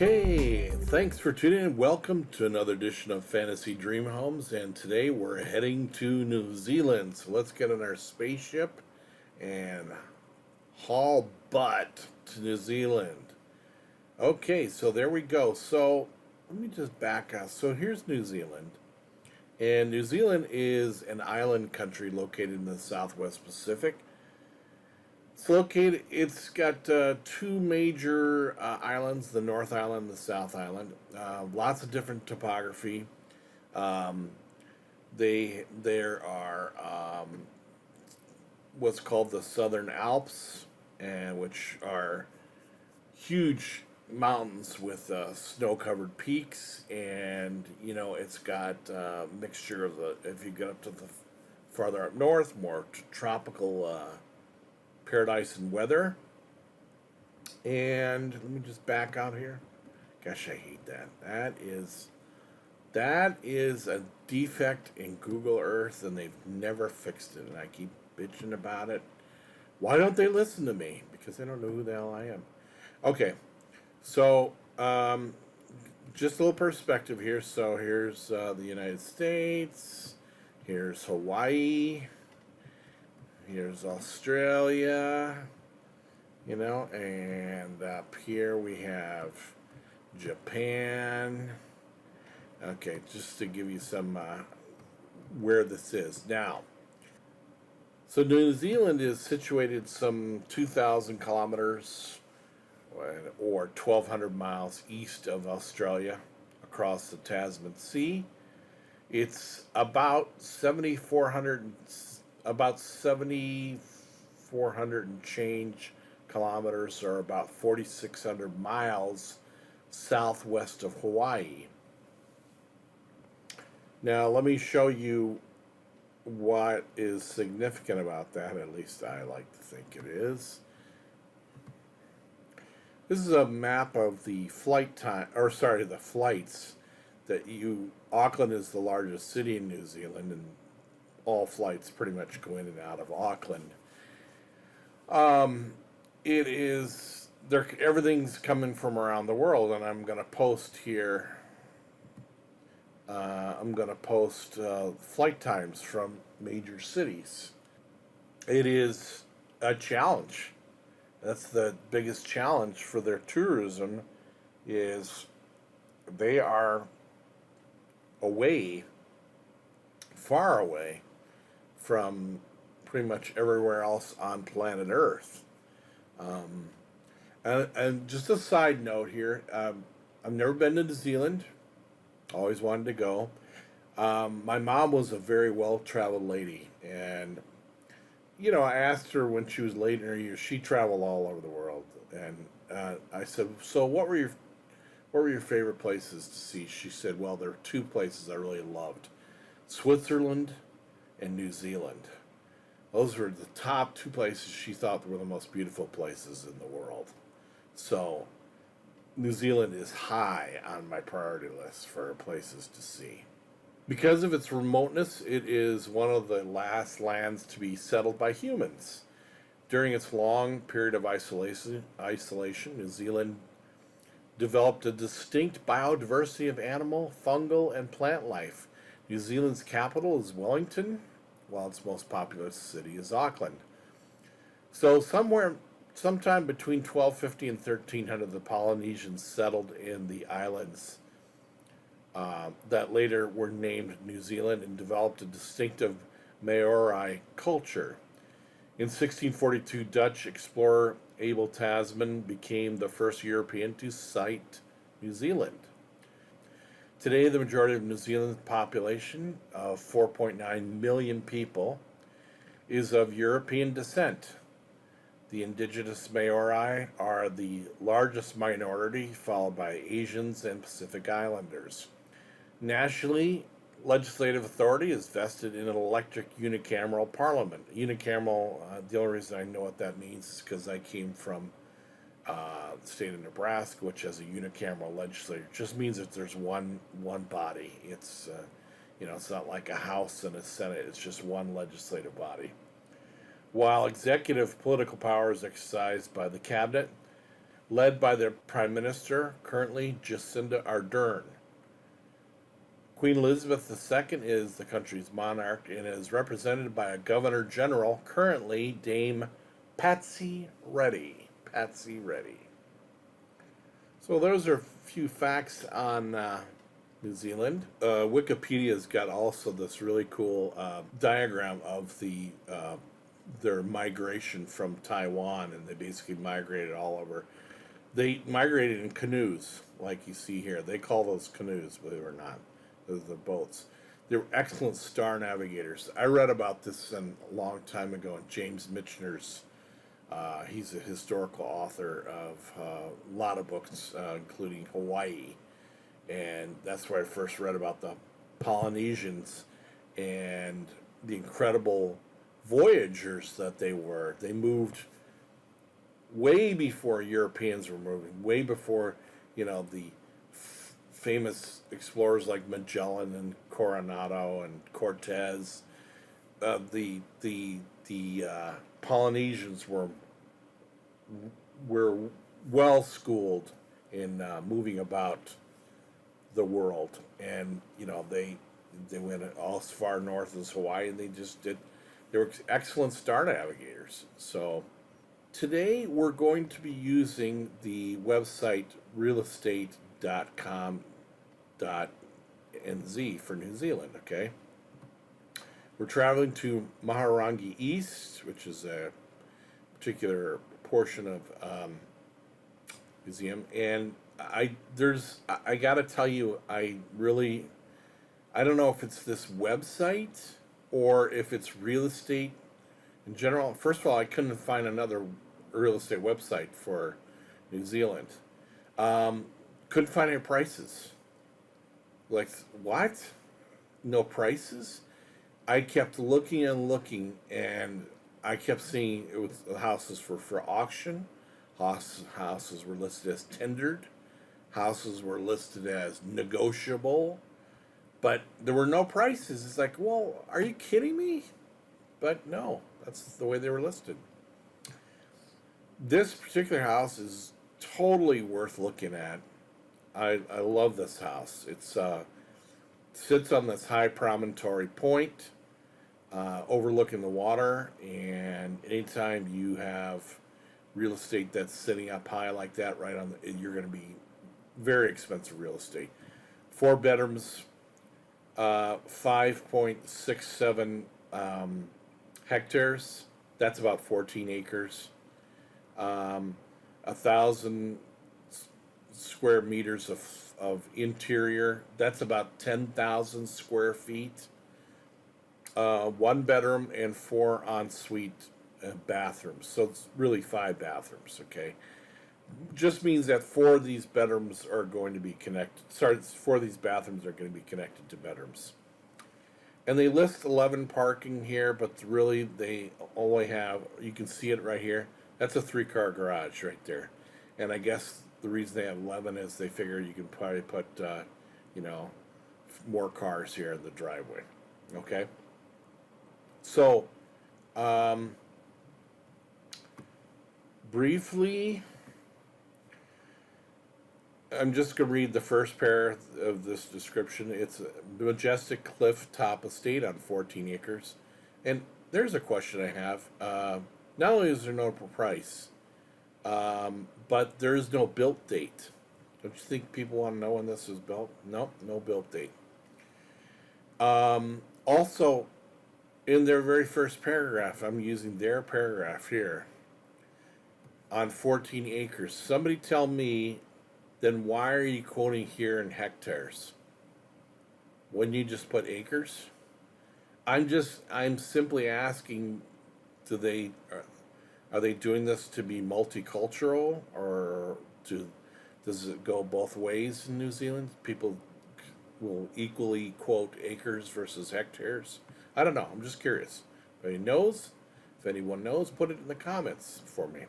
Okay, thanks for tuning in. Welcome to another edition of Fantasy Dream Homes, and today we're heading to New Zealand. So let's get in our spaceship and haul butt to New Zealand. Okay, so there we go. So let me just back up. So here's New Zealand, and New Zealand is an island country located in the Southwest Pacific. It's got two major islands, the North Island and the South Island. Lots of different topography. Um, there are what's called the Southern Alps, and which are huge mountains with snow-covered peaks, and it's got a mixture of the. If you get up to the farther up north, more tropical. Paradise and weather. And let me just back out here. Gosh, I hate that. That is a defect in Google Earth, and they've never fixed it. And I keep bitching about it. Why don't they listen to me? Because they don't know who the hell I am. Okay, so just a little perspective here. So here's the United States. Here's Hawaii. Here's Australia, and up here we have Japan. Okay, just to give you some where this is. Now, so New Zealand is situated some 2,000 kilometers or 1,200 miles east of Australia across the Tasman Sea. It's about 7,400 and change kilometers, or about 4,600 miles southwest of Hawaii. Now, let me show you what is significant about that. At least I like to think it is. This is a map of the the flights Auckland is the largest city in New Zealand, and all flights pretty much go in and out of Auckland. It is there. Everything's coming from around the world, and I'm going to post here. I'm going to post flight times from major cities. It is a challenge. That's the biggest challenge for their tourism. Is they are far away from pretty much everywhere else on planet Earth. And just a side note here, I've never been to New Zealand. Always wanted to go. My mom was a very well-traveled lady, and I asked her when she was late in her years. She traveled all over the world, and I said, "So, what were your favorite places to see?" She said, "Well, there were two places I really loved: Switzerland and New Zealand. Those were the top two places she thought were the most beautiful places in the world." So, New Zealand is high on my priority list for places to see. Because of its remoteness, it is one of the last lands to be settled by humans. During its long period of isolation, New Zealand developed a distinct biodiversity of animal, fungal, and plant life. New Zealand's capital is Wellington, while its most populous city is Auckland. So sometime between 1250 and 1300, the Polynesians settled in the islands that later were named New Zealand and developed a distinctive Maori culture. In 1642, Dutch explorer Abel Tasman became the first European to sight New Zealand. Today, the majority of New Zealand's population of 4.9 million people is of European descent. The indigenous Maori are the largest minority, followed by Asians and Pacific Islanders. Nationally, legislative authority is vested in an electric unicameral parliament. Unicameral, the only reason I know what that means is because I came from the state of Nebraska, which has a unicameral legislature. It just means that there's one body. It's it's not like a House and a Senate. It's just one legislative body. While executive political power is exercised by the cabinet, led by their Prime Minister, currently Jacinda Ardern. Queen Elizabeth II is the country's monarch and is represented by a Governor General, currently Dame Patsy Reddy. Patsy Reddy. So those are a few facts on New Zealand. Wikipedia's got also this really cool diagram of their migration from Taiwan, and they basically migrated all over. They migrated in canoes, like you see here. They call those canoes, believe it or not. Those are boats. They were excellent star navigators. I read about this a long time ago in James Michener's. He's a historical author of a lot of books, including Hawaii. And that's where I first read about the Polynesians and the incredible voyagers that they were. They moved way before Europeans were moving, way before, the famous explorers like Magellan and Coronado and Cortez. The Polynesians were well schooled in moving about the world, and they went as far north as Hawaii, and they were excellent star navigators. So today we're going to be using the website realestate.com.nz for New Zealand. Okay, we're traveling to Mahurangi East, which is a particular portion of museum, and I gotta tell you, I don't know if it's this website or if it's real estate in general. First of all, I couldn't find another real estate website for New Zealand. Couldn't find any prices. Like, what? No prices? I kept looking and looking, and I kept seeing the houses were for auction. Houses were listed as tendered. Houses were listed as negotiable. But there were no prices. It's like, well, are you kidding me? But no, that's the way they were listed. This particular house is totally worth looking at. I love this house. It's sits on this high promontory point, overlooking the water, and anytime you have real estate that's sitting up high like that, you're going to be very expensive real estate. 4 bedrooms, 5.67 hectares. That's about 14 acres. 1,000 square meters of interior. That's about 10,000 square feet. 1 bedroom and 4 ensuite bathrooms. So it's really 5 bathrooms, okay? Just means that 4 of these bedrooms are going to be connected. 4 of these bathrooms are going to be connected to bedrooms. And they list 11 parking here, but really they only have, you can see it right here. That's a 3-car garage right there. And I guess the reason they have 11 is they figure you can probably put, more cars here in the driveway. Okay? So, briefly, I'm just going to read the first pair of this description. It's a majestic cliff top estate on 14 acres. And there's a question I have. Not only is there no price, but there is no built date. Don't you think people want to know when this was built? Nope, no built date. Also, in their very first paragraph, I'm using their paragraph here, on 14 acres. Somebody tell me, then why are you quoting here in hectares? Wouldn't you just put acres? I'm simply asking, are they doing this to be multicultural, or does it go both ways in New Zealand? People will equally quote acres versus hectares. I don't know. I'm just curious. If anyone knows, put it in the comments for me.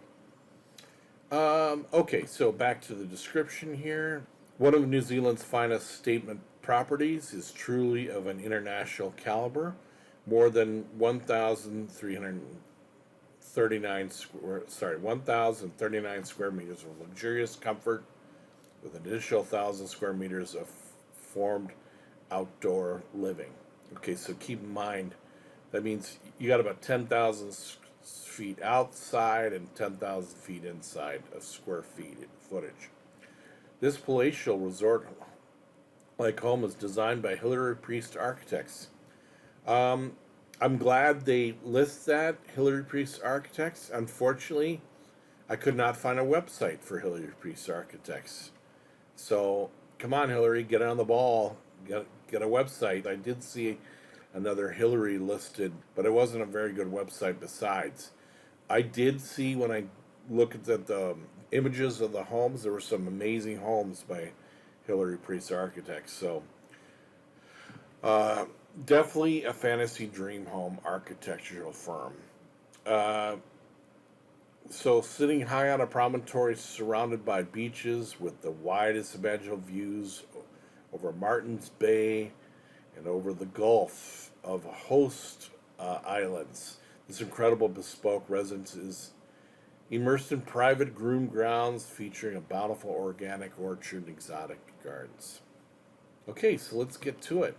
Okay, so back to the description here. One of New Zealand's finest statement properties is truly of an international caliber. More than 1,300 1,039 square meters of luxurious comfort with an additional 1,000 square meters of formed outdoor living. Okay, so keep in mind that means you got about 10,000 feet outside and 10,000 feet inside of square feet footage. This palatial resort like home was designed by Hillary Priest Architects. I'm glad they list that, Hillary Priest Architects. Unfortunately, I could not find a website for Hillary Priest Architects. So, come on, Hillary, get on the ball. Get a website. I did see another Hillary listed, but it wasn't a very good website besides. I did see when I looked at the images of the homes, there were some amazing homes by Hillary Priest Architects. So, definitely a fantasy dream home architectural firm. So sitting high on a promontory surrounded by beaches with the widest imaginable views over Martin's Bay and over the Gulf of a host islands, this incredible bespoke residence is immersed in private groomed grounds featuring a bountiful organic orchard and exotic gardens. Okay, so let's get to it.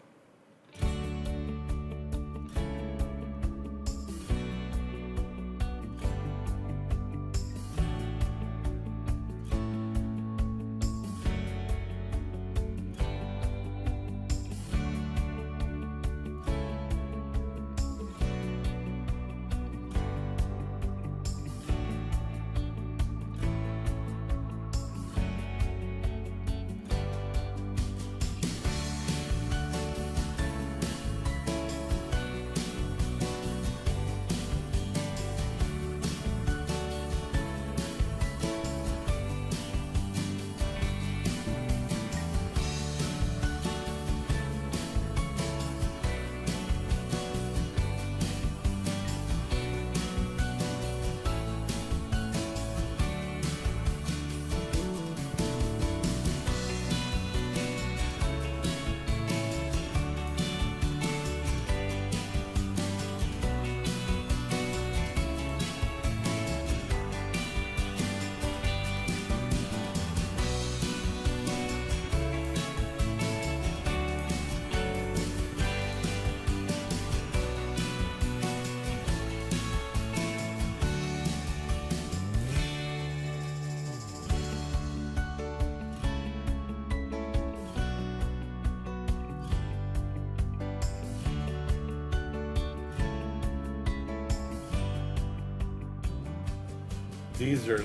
These are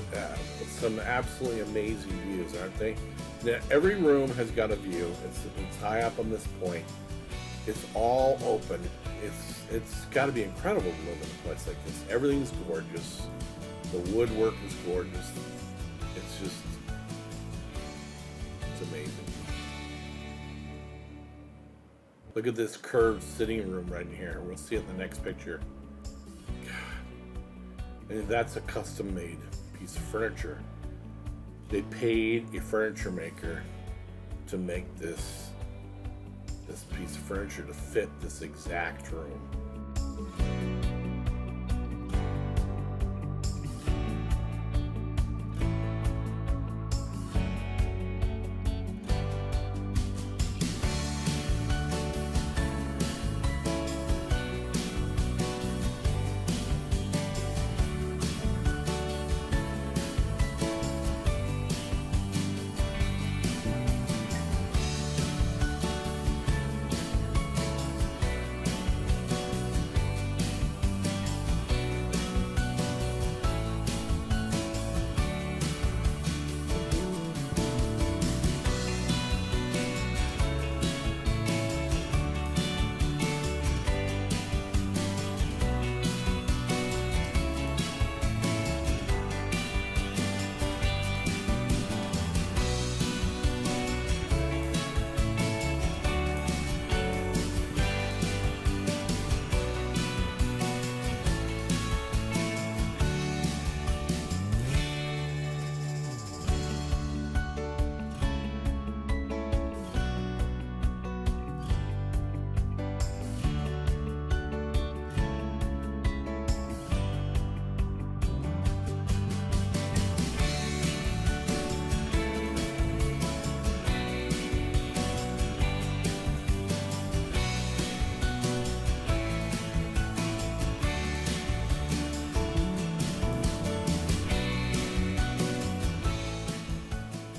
some absolutely amazing views, aren't they? Now, every room has got a view. It's high up on this point. It's all open. It's got to be incredible to live in a place like this. Everything's gorgeous. The woodwork is gorgeous. It's amazing. Look at this curved sitting room right in here. We'll see it in the next picture. And that's a custom-made piece of furniture. They paid a furniture maker to make this piece of furniture to fit this exact room.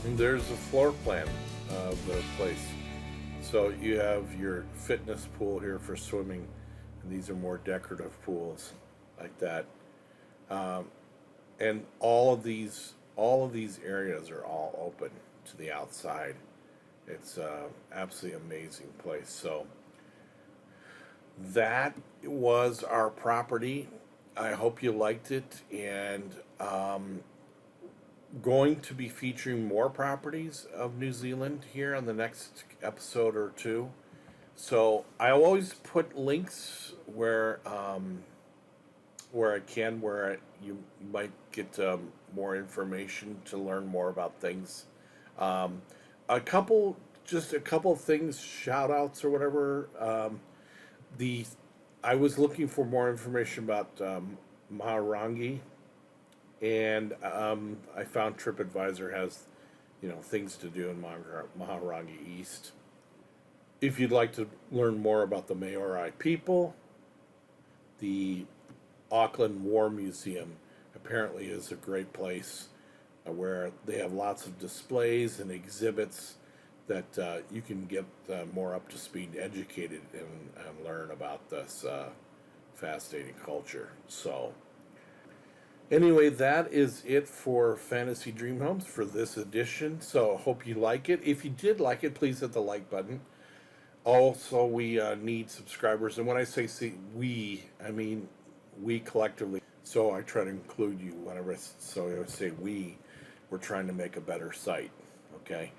And there's a floor plan of the place. So you have your fitness pool here for swimming, and these are more decorative pools like that. Um, and all of these areas are all open to the outside. It's absolutely amazing place. So that was our property. I hope you liked it, and going to be featuring more properties of New Zealand here on the next episode or two. So I always put links where I can, you might get more information to learn more about things. Um, just a couple of things, shout outs or whatever. The I was looking for more information about Mahurangi, and I found TripAdvisor has, things to do in Mahurangi East. If you'd like to learn more about the Maori people, the Auckland War Museum apparently is a great place where they have lots of displays and exhibits that you can get more up to speed, educated, and learn about this fascinating culture. So, anyway, that is it for Fantasy Dream Homes for this edition. So, hope you like it. If you did like it, please hit the like button. Also, we need subscribers, and when I say we, I mean we collectively. So I try to include you whenever. So I say we. We're trying to make a better site. Okay.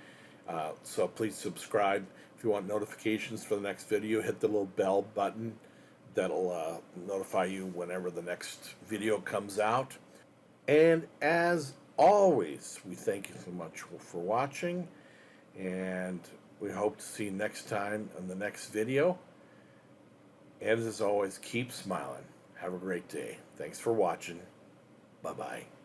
So please subscribe. If you want notifications for the next video, hit the little bell button. That'll notify you whenever the next video comes out. And as always, we thank you so much for watching, and we hope to see you next time in the next video. And as always, keep smiling. Have a great day. Thanks for watching. Bye-bye.